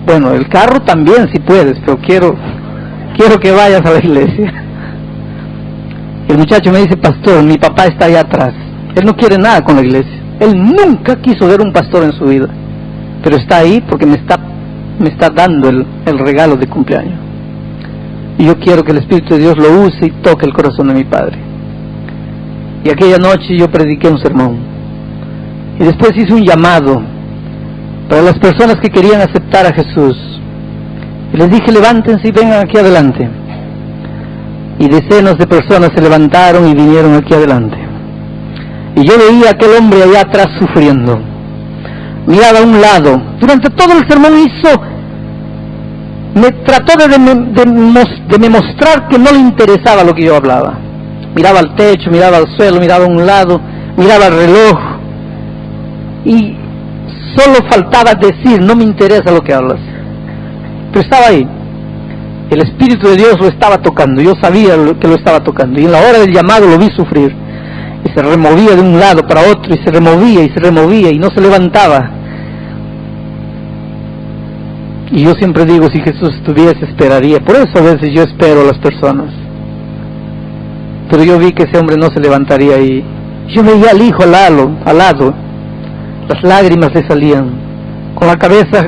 Bueno, el carro también si puedes, pero quiero que vayas a la iglesia. El muchacho me dice: pastor, mi papá está allá atrás. Él no quiere nada con la iglesia. Él nunca quiso ver un pastor en su vida, pero está ahí porque me está dando el regalo de cumpleaños. Y yo quiero que el Espíritu de Dios lo use y toque el corazón de mi padre. Y aquella noche yo prediqué un sermón, y después hice un llamado para las personas que querían aceptar a Jesús, y les dije: levántense y vengan aquí adelante. Y decenas de personas se levantaron y vinieron aquí adelante. Y yo veía a aquel hombre allá atrás sufriendo. Miraba a un lado. Durante todo el sermón me trató de demostrar que no le interesaba lo que yo hablaba. Miraba al techo, miraba al suelo, miraba a un lado, miraba al reloj. Y solo faltaba decir: no me interesa lo que hablas. Pero estaba ahí. El Espíritu de Dios lo estaba tocando. Yo sabía que lo estaba tocando. Y en la hora del llamado lo vi sufrir. Y se removía de un lado para otro, y se removía, y no se levantaba. Y yo siempre digo: si Jesús estuviese, esperaría. Por eso a veces yo espero a las personas. Pero yo vi que ese hombre no se levantaría, y yo veía al hijo al lado. Las lágrimas le salían, con la cabeza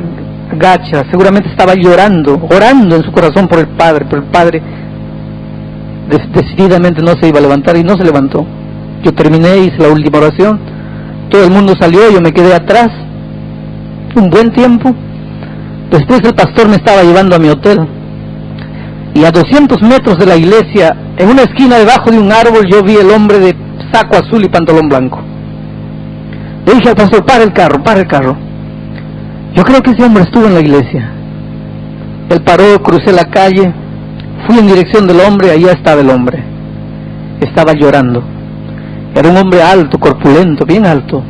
gacha, seguramente estaba llorando, orando en su corazón por el padre, pero el padre decididamente no se iba a levantar, y no se levantó. Yo terminé, hice la última oración, todo el mundo salió, yo me quedé atrás un buen tiempo. Después el pastor me estaba llevando a mi hotel, y a 200 metros de la iglesia, en una esquina debajo de un árbol, yo vi el hombre de saco azul y pantalón blanco. Le dije al pastor: para el carro. Yo creo que ese hombre estuvo en la iglesia. Él paró, crucé la calle, Fui en dirección del hombre, allá estaba el hombre. Estaba llorando. Era un hombre alto, corpulento, bien alto.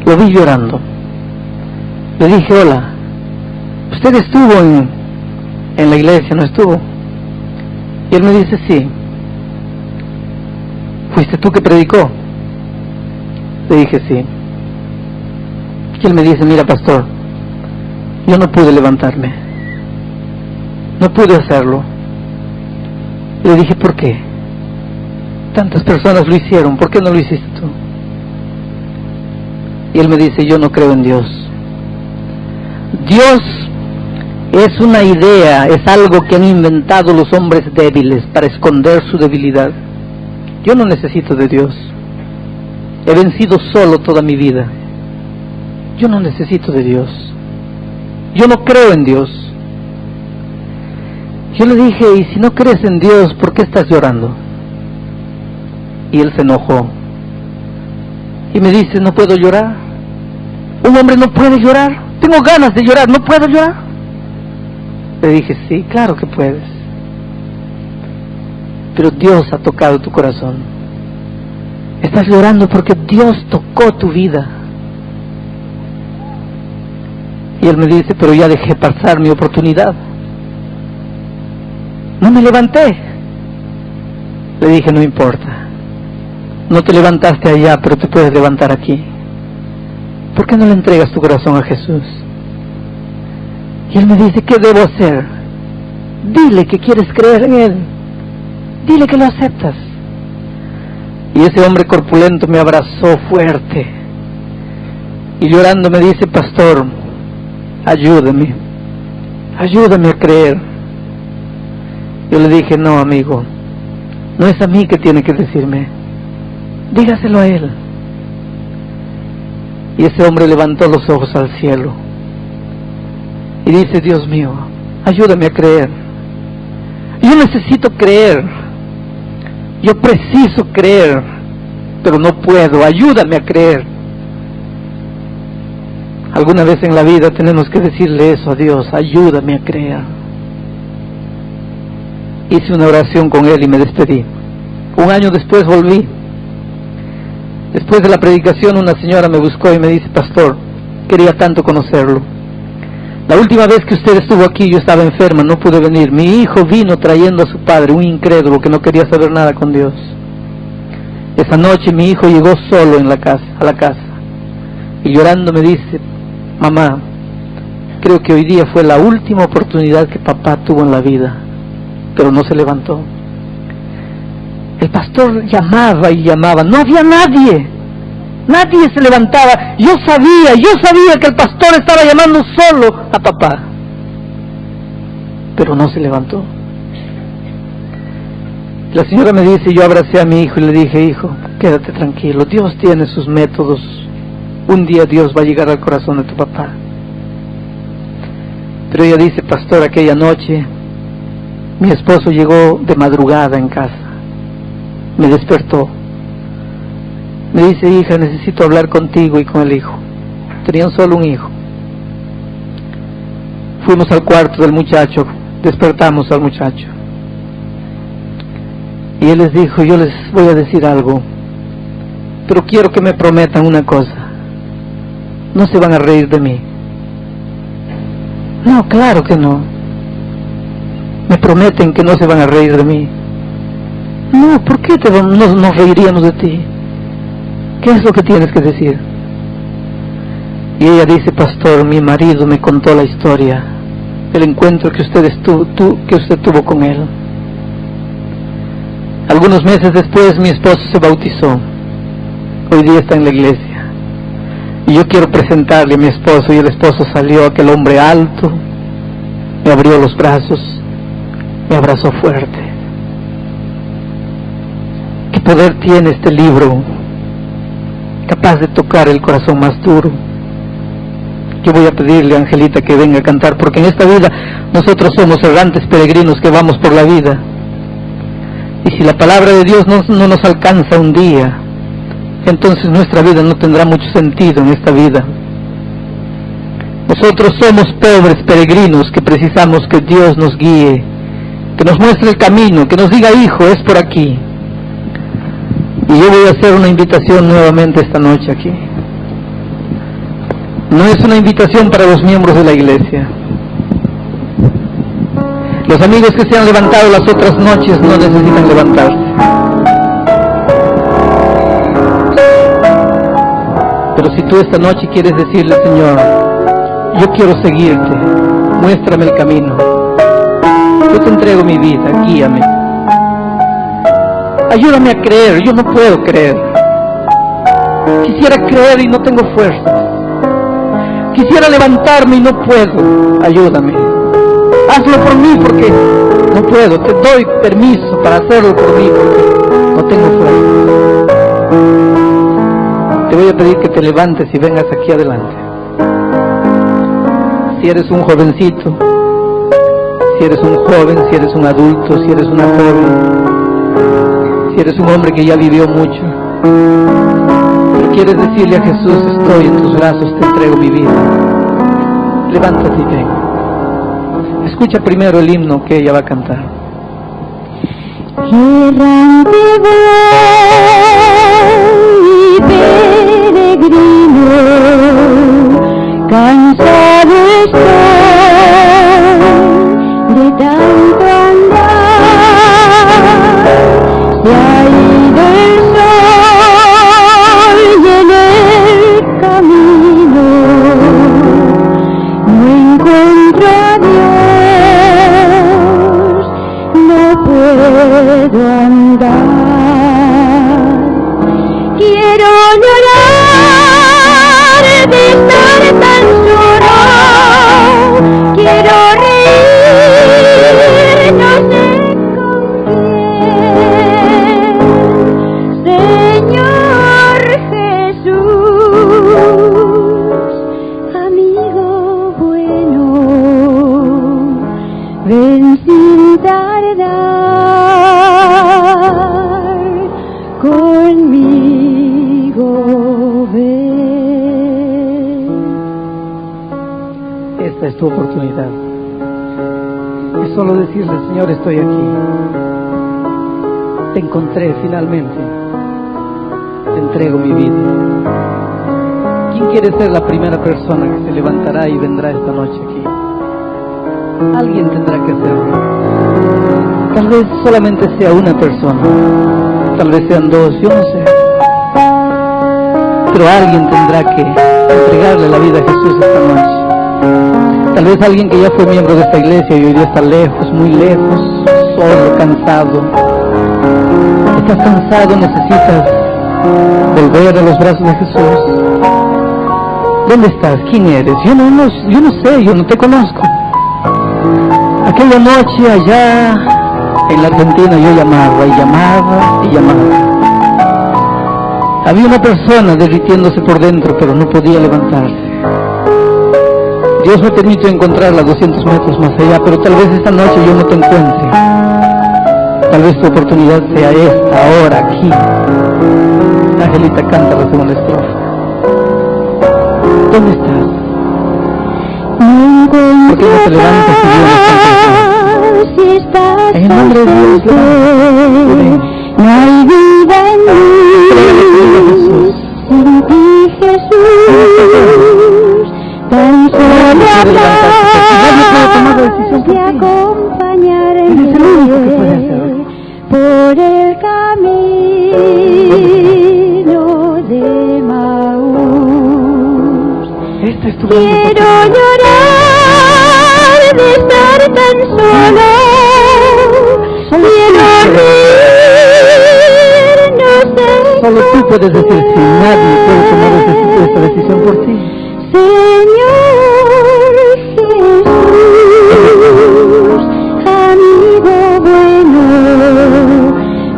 Lo vi llorando. Le dije, hola, ¿usted estuvo en la iglesia, no estuvo? Y él me dice, sí. ¿Fuiste tú que predicó? Le dije, sí. Y él me dice, mira, pastor, yo no pude levantarme. No pude hacerlo. Le dije, ¿por qué? Tantas personas lo hicieron, ¿por qué no lo hiciste tú? Y él me dice, yo no creo en Dios. Dios es una idea, es algo que han inventado los hombres débiles para esconder su debilidad. Yo no necesito de Dios. He vencido solo toda mi vida. Yo no necesito de Dios. Yo no creo en Dios. Yo le dije, y si no crees en Dios, ¿por qué estás llorando? Y él se enojó. Y me dice, no puedo llorar. Un hombre no puede llorar. Tengo ganas de llorar, ¿no puedo llorar? Le dije, sí, claro que puedes. Pero Dios ha tocado tu corazón. Estás llorando porque Dios tocó tu vida. Y él me dice, pero ya dejé pasar mi oportunidad. No me levanté. Le dije, no importa. No te levantaste allá, pero te puedes levantar aquí. ¿Por qué no le entregas tu corazón a Jesús? Y él me dice, ¿qué debo hacer? Dile que quieres creer en Él. Dile que lo aceptas. Y ese hombre corpulento me abrazó fuerte. Y llorando me dice, pastor, ayúdame. Ayúdame a creer. Yo le dije, no, amigo. No es a mí que tiene que decirme. Dígaselo a Él. Y ese hombre levantó los ojos al cielo. Y dice, Dios mío, ayúdame a creer. Yo necesito creer. Yo preciso creer, pero no puedo. Ayúdame a creer. Alguna vez en la vida tenemos que decirle eso a Dios. Ayúdame a creer. Hice una oración con él y me despedí. Un año después volví. Después de la predicación una señora me buscó y me dice, pastor, quería tanto conocerlo. La última vez que usted estuvo aquí yo estaba enferma, no pude venir. Mi hijo vino trayendo a su padre, un incrédulo que no quería saber nada con Dios. Esa noche mi hijo llegó solo a la casa. Y llorando me dice, mamá, creo que hoy día fue la última oportunidad que papá tuvo en la vida. Pero no se levantó. El pastor llamaba y llamaba, no había nadie. Nadie se levantaba. Yo sabía que el pastor estaba llamando solo a papá. Pero no se levantó. La señora me dice, yo abracé a mi hijo y le dije, hijo, quédate tranquilo, Dios tiene sus métodos. Un día Dios va a llegar al corazón de tu papá. Pero ella dice, pastor, aquella noche mi esposo llegó de madrugada en casa. Me despertó. Me dice, hija, necesito hablar contigo y con el hijo. Tenían solo un hijo. Fuimos al cuarto del muchacho, despertamos al muchacho. Y él les dijo, yo les voy a decir algo, pero quiero que me prometan una cosa. No se van a reír de mí. No, claro que no. Me prometen que no se van a reír de mí. No, ¿por qué nos reiríamos de ti? ¿Qué es lo que tienes que decir? Y ella dice, pastor, mi marido me contó la historia del encuentro que usted tuvo con él. Algunos meses después mi esposo se bautizó. Hoy día está en la iglesia. Y yo quiero presentarle a mi esposo, y el esposo salió, aquel hombre alto, me abrió los brazos, me abrazó fuerte. ¿Qué poder tiene este libro? Capaz de tocar el corazón más duro. Yo voy a pedirle a Angelita que venga a cantar, porque en esta vida nosotros somos errantes peregrinos que vamos por la vida. Y si la palabra de Dios no nos alcanza un día, entonces nuestra vida no tendrá mucho sentido en esta vida. Nosotros somos pobres peregrinos que precisamos que Dios nos guíe que nos muestre el camino, que nos diga: hijo, es por aquí. Y yo voy a hacer una invitación nuevamente esta noche aquí. No es una invitación para los miembros de la iglesia. Los amigos que se han levantado las otras noches no necesitan levantarse. Pero si tú esta noche quieres decirle: Señor, yo quiero seguirte, muéstrame el camino, yo te entrego mi vida, guíame, ayúdame a creer, yo no puedo creer, quisiera creer y no tengo fuerzas, quisiera levantarme y no puedo, ayúdame, hazlo por mí porque no puedo, te doy permiso para hacerlo por mí porque no tengo fuerza. Te voy a pedir que te levantes y vengas aquí adelante. Si eres un jovencito, si eres un joven, si eres un adulto, si eres una joven, si eres un hombre que ya vivió mucho, pero quieres decirle a Jesús: estoy en tus brazos, te entrego mi vida, levántate y ven. Escucha primero el himno que ella va a cantar. Errante voy, peregrino, cansado estoy de tanto andar. Se ha ido el sol y en el camino no encuentro a Dios, no puedo andar. Quiero llorar de estar tan solo, quiero reír, no sé con quién. Señor Jesús, amigo bueno, ven sin tardar, conmigo ven. Esta es tu oportunidad. Es solo decirle: Señor, estoy aquí. Te encontré finalmente. Te entrego mi vida. ¿Quién quiere ser la primera persona que se levantará y vendrá esta noche aquí? Alguien tendrá que hacerlo. Tal vez solamente sea una persona, tal vez sean dos, yo no sé. Pero alguien tendrá que entregarle la vida a Jesús esta noche. Tal vez alguien que ya fue miembro de esta iglesia y hoy día está lejos, muy lejos, solo, cansado. Estás cansado, necesitas volver a los brazos de Jesús. ¿Dónde estás? ¿Quién eres? Yo no sé, yo no te conozco. Aquella noche allá en la Argentina yo llamaba y llamaba y llamaba. Había una persona derritiéndose por dentro, pero no podía levantarse. Dios me permitió encontrarla 200 metros más allá, pero tal vez esta noche yo no te encuentre. Tal vez tu oportunidad sea esta, ahora, aquí. Angelita, canta la segunda estrofa. ¿Dónde estás? ¿Por qué no te levantas y vienes? Si estás en el nombre de Dios, levántate. no hay vida en mí, sin ti, Jesús, tan solo hablar y acompañarme por el camino de Maús. Esta es tu Quiero llorar de estar tan solo, quiero reír, no sé. Solo tú puedes decir sí, nadie puede tomar esta decisión por ti. Señor Jesús, amigo bueno,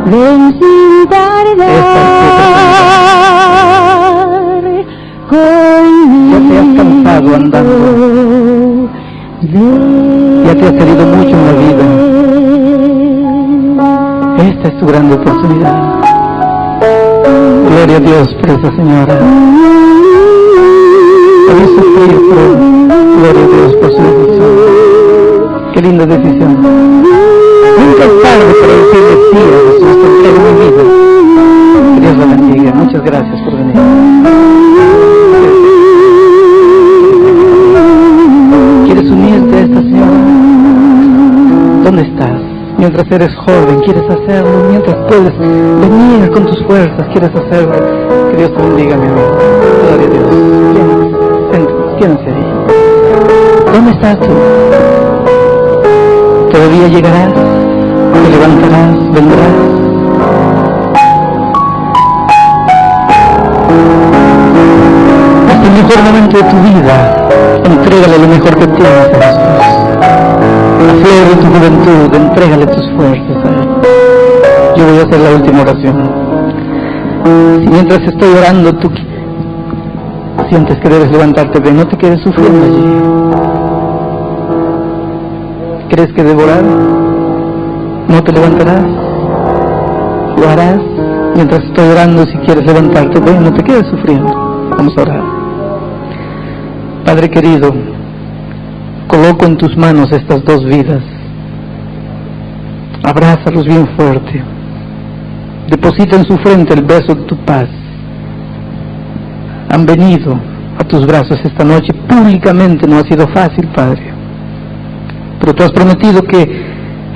ven sin tardar conmigo. Ya te has cansado andando, ya te has herido mucho en la vida. Esta es tu grande oportunidad. Gloria a Dios por esa señora. Había sufrido, pero gloria a Dios por su decisión. Qué linda decisión. nunca es tarde para decirle sí a Jesús, te entrego mi vida. Que Dios la bendiga. Muchas gracias por venir. ¿Quieres unirte a esta señora? ¿Dónde estás? Mientras eres joven, ¿quieres hacerlo? Mientras puedes venir con tus fuerzas, ¿quieres hacerlo? Que Dios te bendiga, mi amigo. Gloria a Dios. Quédense ahí. ¿Dónde estás tú? ¿Todavía llegarás? ¿Te levantarás? ¿Vendrás? Hasta el mejor momento de tu vida, entrégale lo mejor que tienes a Jesús. La flor de tu juventud, entrégale tus fuerzas a Él. Yo voy a hacer la última oración. Si mientras estoy orando tú sientes que debes levantarte, ven, no te quedes sufriendo allí. ¿Crees que debo orar? ¿No te levantarás? ¿Lo harás? Mientras estoy orando, si quieres levantarte, ven, no te quedes sufriendo. Vamos a orar. Padre querido, coloco en tus manos estas dos vidas. Abrázalos bien fuerte. Deposita en su frente el beso de tu paz. Han venido a tus brazos esta noche públicamente, no ha sido fácil, Padre. Pero tú has prometido que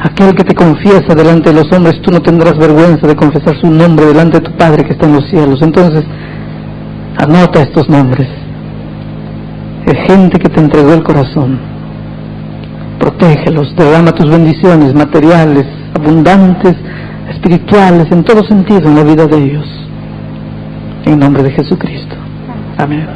aquel que te confiesa delante de los hombres, tú no tendrás vergüenza de confesar su nombre delante de tu Padre que está en los cielos. Entonces, anota estos nombres. Es gente que te entregó el corazón. Protégelos, derrama tus bendiciones materiales, abundantes, espirituales, en todo sentido en la vida de ellos. En nombre de Jesucristo. Amén.